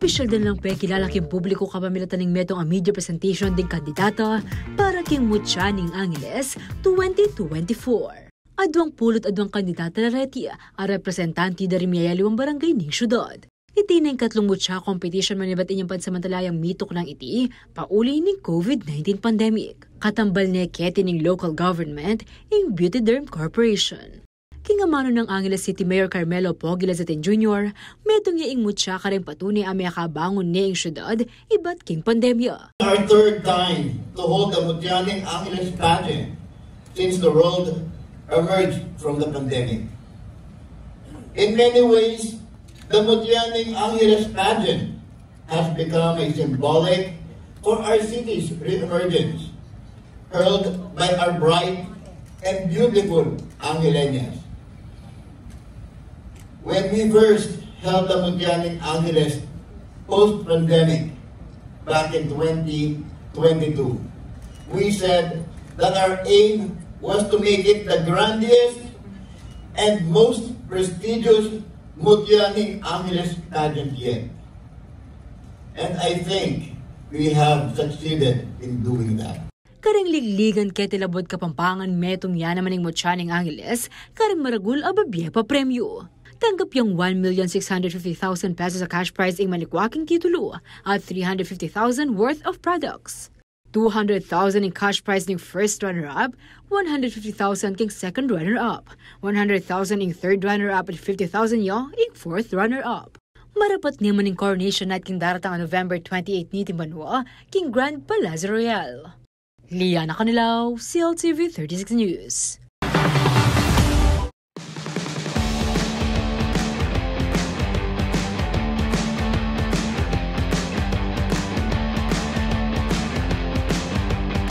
Opisyal din lang kilala king publiko kapamilatan ng metong a media presentation ding kandidata para king Mutya ning Angeles 2024. Adwang pulot adwang kandidata na reti a representanti dari miyayaliwang barangay ning syudad. Iti ng katlong Mutya competition manibat inyang pansamantalayang mitok ng iti pauli ning COVID-19 pandemic. Katambal ni keti ning local government ing Beauty Derm Corporation. Kingamano ng Angeles City Mayor Carmelo Pogi Lazatin Jr., metong yaing Mutya kareng patunay ang kabangon ni ing syudad ibat king pandemya. Our third time to hold the Mutya ning Angeles pageant since the world emerged from the pandemic. In many ways, the Mutya ning Angeles pageant has become a symbolic for our city's re-emergence, held by our bright and beautiful Angeleñas. When we first held the Mutya ning Angeles post-pandemic back in 2022, we said that our aim was to make it the grandest and most prestigious Mutya ning Angeles pageant yet. And I think we have succeeded in doing that. Kareng ligligan kete labod kapampangan metong yan naman ng Mutya ning Angeles, kareng maragul ababye pa premyo. Tanggap yung 1,650,000 pesos sa cash prize ing malikwaking titulo at 350,000 worth of products. 200,000 in cash prize ning first runner-up, 150,000 king second runner-up, 100,000 in third runner-up at 50,000 ing fourth runner-up. Marapat naman ng coronation night king daratang November 28 ni Timbanua king Grand Palace Royal. Liana Canilaw, CLTV 36 News.